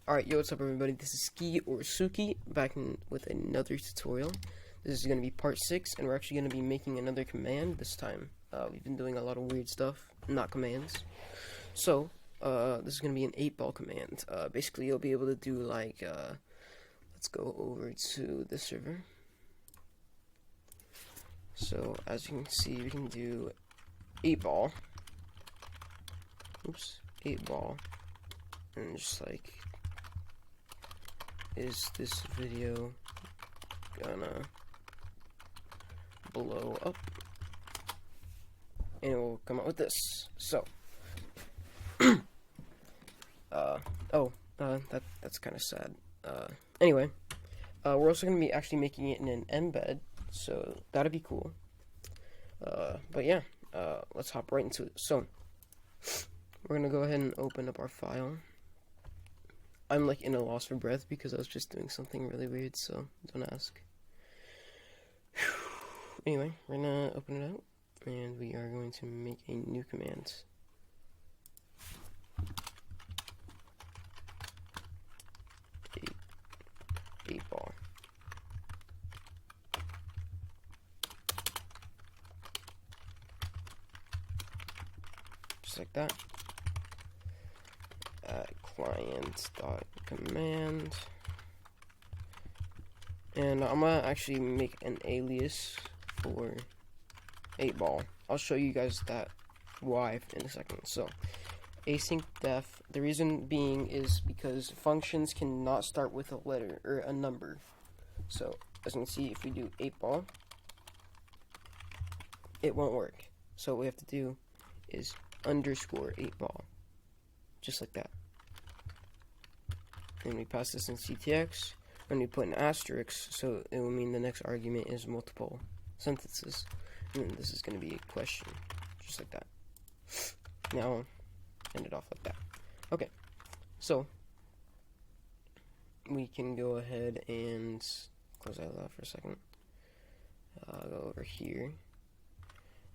Alright, yo, what's up everybody? This is Ski or Suki back with another tutorial. This is going to be part 6, and we're actually going to be making another command this time. We've been doing a lot of weird stuff, not commands. So, this is going to be an 8-ball command. Basically, you'll be able to do like, let's go over to the server. So, as you can see, we can do 8-ball. Oops, 8-ball. And just like, is this video gonna blow up? And it will come out with this. So, that's kind of sad. Anyway, we're also gonna be actually making it in an embed, so that'd be cool. But yeah, let's hop right into it. So, we're gonna go ahead and open up our file. I'm like in a loss for breath because I was just doing something really weird, so don't ask. Anyway, we're gonna open it out, and we are going to make a new command. Eight ball. Just like that. Client.command, and I'm gonna actually make an alias for 8-ball. I'll show you guys that why in a second. So, async def, the reason being is because functions cannot start with a letter or a number. So, as you can see, if we do 8-ball, it won't work. So what we have to do is underscore 8-ball, just like that. And we pass this in CTX, and we put an asterisk, so it will mean the next argument is multiple sentences. And then this is going to be a question, just like that. Now, end it off like that. Okay, so we can go ahead and close that out for a second. Go over here,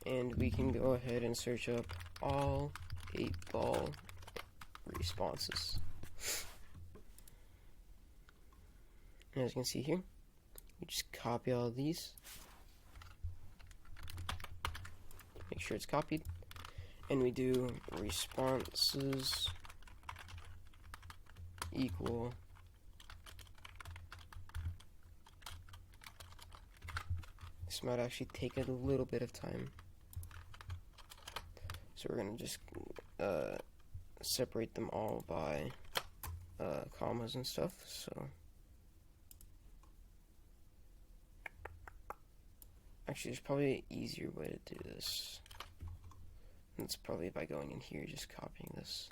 and we can go ahead and search up all 8-ball responses. And as you can see here, we just copy all of these, make sure it's copied, and we do responses equal this might actually take a little bit of time, so we're gonna just separate them all by commas and stuff. So actually, there's probably an easier way to do this. And it's probably by going in here, just copying this.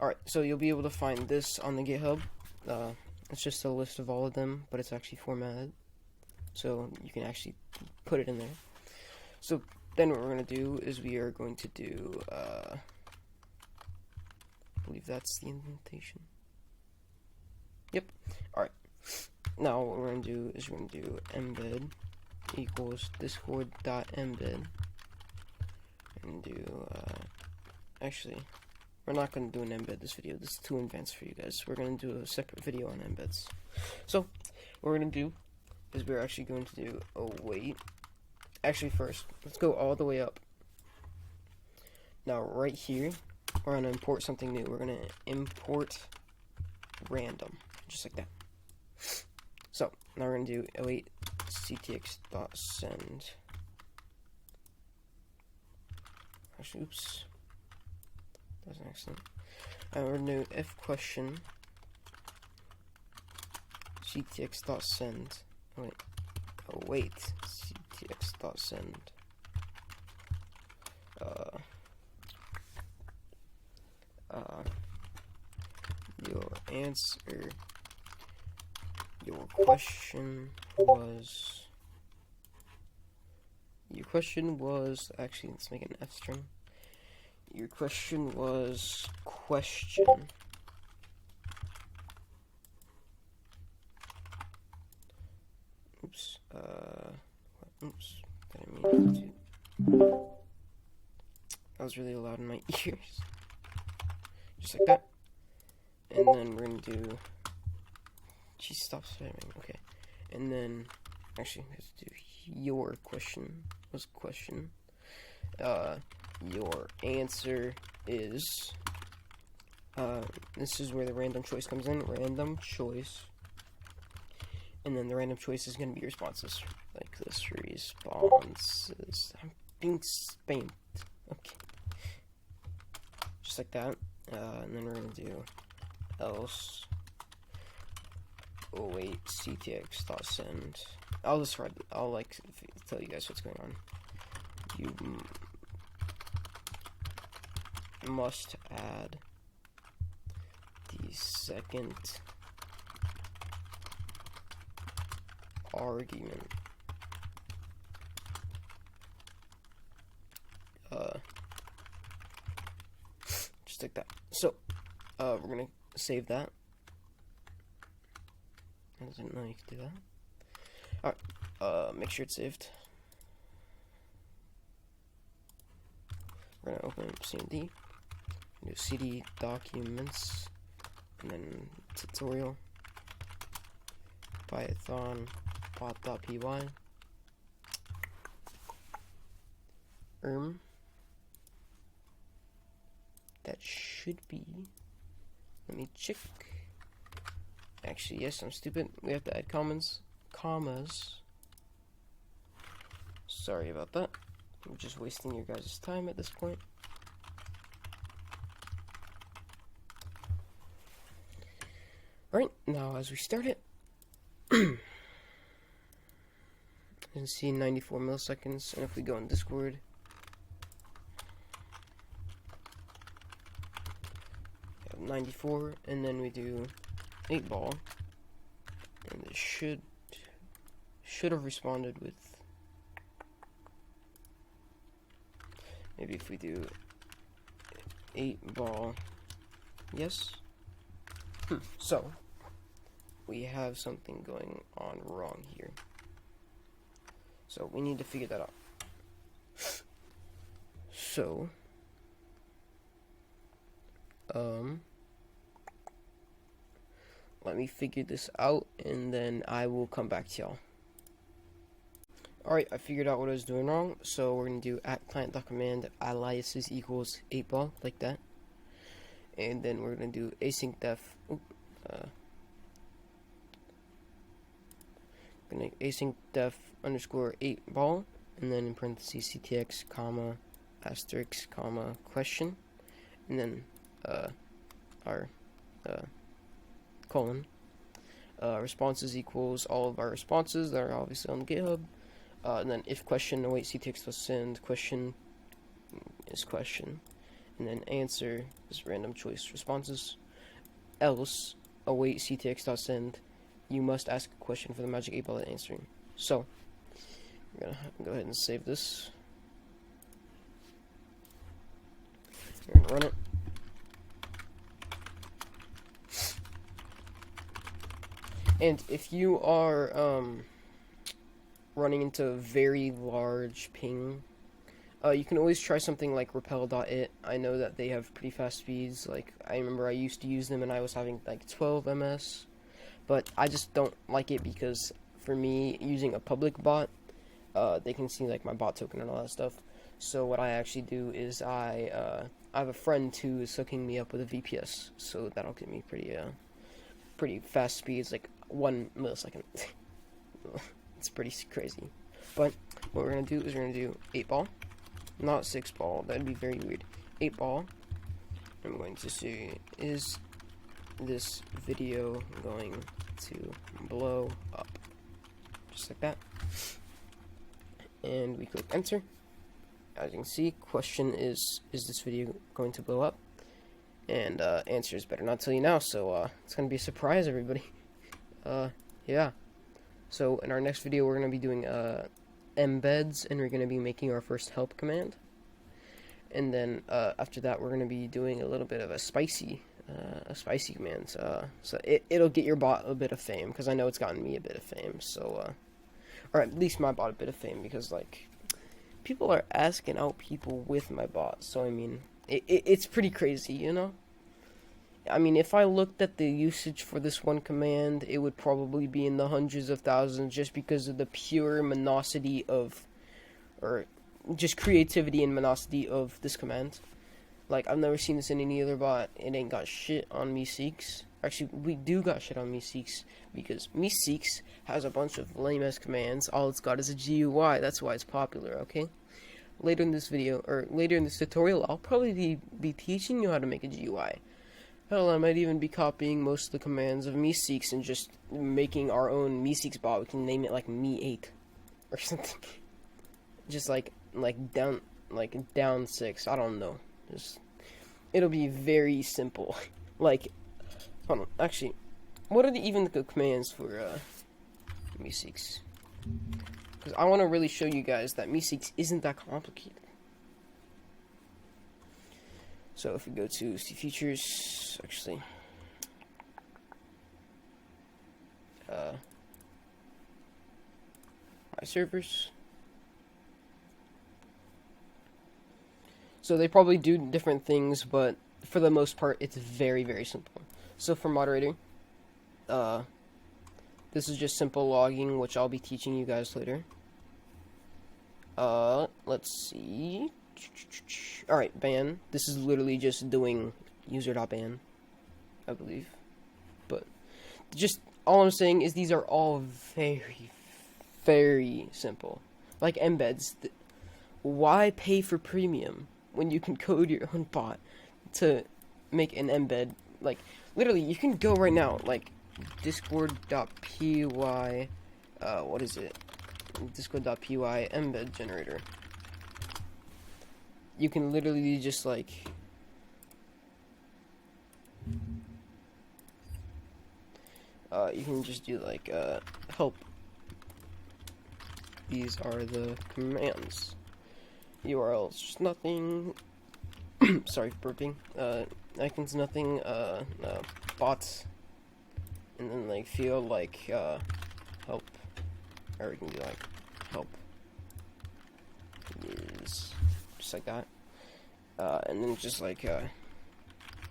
Alright, so you'll be able to find this on the GitHub. It's just a list of all of them, but it's actually formatted. So you can actually put it in there. So then what we're going to do is we are going to do, I believe that's the indentation. Yep. Alright. Now what we're going to do is we're going to do embed equals discord.embed and do, actually, we're not going to do an embed this video. This is too advanced for you guys. We're going to do a separate video on embeds. So, what we're going to do is we're actually going to do, actually first, let's go all the way up. Now, right here, we're going to import something new. We're going to import random, just like that. So, now we're going to do await ctx.send. Actually, oops. That was an accident. We're going to do if question ctx.send. Await ctx.send. Your answer. Your question was, actually, let's make an F string. Your question was question. Oops, oops, didn't mean to. was really loud in my ears. Just like that. And then we're gonna do... She stopped spamming. Okay. And then... Actually, let's do your question. What's the question? Your answer is... this is where the random choice comes in. Random choice. And then the random choice is going to be responses. Like this. Responses. I'm being spammed. Okay. Just like that. And then we're going to do else. Oh wait, ctx.send. I'll describe it. I'll like tell you guys what's going on. You must add the second argument. Just like that. So, we're gonna save that. I didn't know you could do that. Alright, make sure it's saved. We're gonna open CMD, do cd documents, and then tutorial, python bot.py, that should be, let me check. Actually, yes, I'm stupid. We have to add commas. Sorry about that. I'm just wasting your guys' time at this point. Alright, now as we start it, you can see 94 milliseconds, and if we go in Discord, we have 94, and then we do 8-ball, and it should have responded with, maybe if we do 8-ball, yes. So we have something going on wrong here, so we need to figure that out. So let me figure this out, and then I will come back to y'all. Alright, I figured out what I was doing wrong, so we're going to do @client.command aliases equals 8-ball, like that. And then we're going to do async def, async def underscore 8-ball, and then in parentheses ctx, comma, asterisk, comma, question, and then our colon. Responses equals all of our responses that are obviously on GitHub. And then if question await ctx.send, question is question, and then answer is random choice responses, else await ctx.send, you must ask a question for the magic 8-ball at answering. So we're gonna go ahead and save this. We're gonna run it. And if you are running into very large ping, you can always try something like repel.it. I know that they have pretty fast speeds. Like, I remember I used to use them and I was having like 12 ms, but I just don't like it because for me, using a public bot, they can see like my bot token and all that stuff. So what I actually do is I have a friend who is hooking me up with a VPS, so that'll give me pretty fast speeds, like 1 millisecond. It's pretty crazy. But what we're gonna do is we're gonna do 8-ball, not 6-ball. That'd be very weird. 8-ball. I'm going to say, is this video going to blow up? Just like that. And we click enter. As you can see, question is this video going to blow up? And answer is better not tell you now, so it's gonna be a surprise, everybody. Yeah. So in our next video, we're gonna be doing embeds, and we're gonna be making our first help command. And then after that, we're gonna be doing a little bit of a spicy command. So it'll get your bot a bit of fame, because I know it's gotten me a bit of fame. So, or at least my bot a bit of fame, because like people are asking out people with my bot, so I mean, it's pretty crazy, you know? I mean, if I looked at the usage for this one command, it would probably be in the hundreds of thousands just because of the pure monosity of, or just creativity and monosity of this command. Like, I've never seen this in any other bot. It ain't got shit on Meeseeks. Actually, we do got shit on Meeseeks, because Meeseeks has a bunch of lame-ass commands. All it's got is a GUI. That's why it's popular, okay? Later in this video, or later in this tutorial, I'll probably be teaching you how to make a GUI. Hell, I might even be copying most of the commands of Meeseeks and just making our own Meeseeks bot. We can name it like Me8 or something. Just like down 6. I don't know. Just, it'll be very simple. Like, hold on. Actually, what are even the commands for Meeseeks? Because I want to really show you guys that Meeseeks isn't that complicated. So if we go to see features, actually, my servers. So they probably do different things, but for the most part, it's very, very simple. So for moderator, this is just simple logging, which I'll be teaching you guys later. Let's see. Alright, ban. This is literally just doing user.ban, I believe. But just all I'm saying is these are all very, very simple. Like embeds. Why pay for premium when you can code your own bot to make an embed? Like, literally, you can go right now, like, discord.py, what is it? Discord.py embed generator. You can literally just, like, you can just do, like, help. These are the commands. URLs, just nothing. Sorry for burping. Icons, nothing. Bots. And then, like, field, like, help. Or we can do, like, help. Is just like that. And then just, like,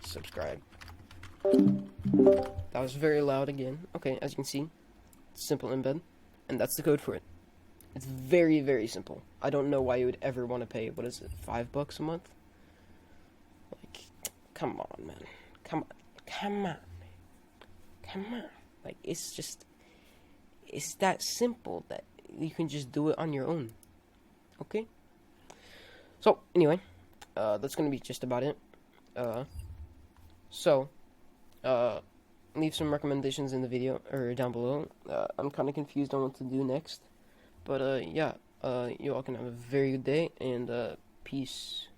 subscribe. That was very loud again. Okay, as you can see, simple embed. And that's the code for it. It's very, very simple. I don't know why you would ever want to pay, what is it, $5 a month? Like, come on, man. Come on. Like, it's that simple that you can just do it on your own. Okay? So, anyway, that's gonna be just about it. Leave some recommendations in the video, or down below. I'm kind of confused on what to do next. But, yeah, you all can have a very good day, and, peace.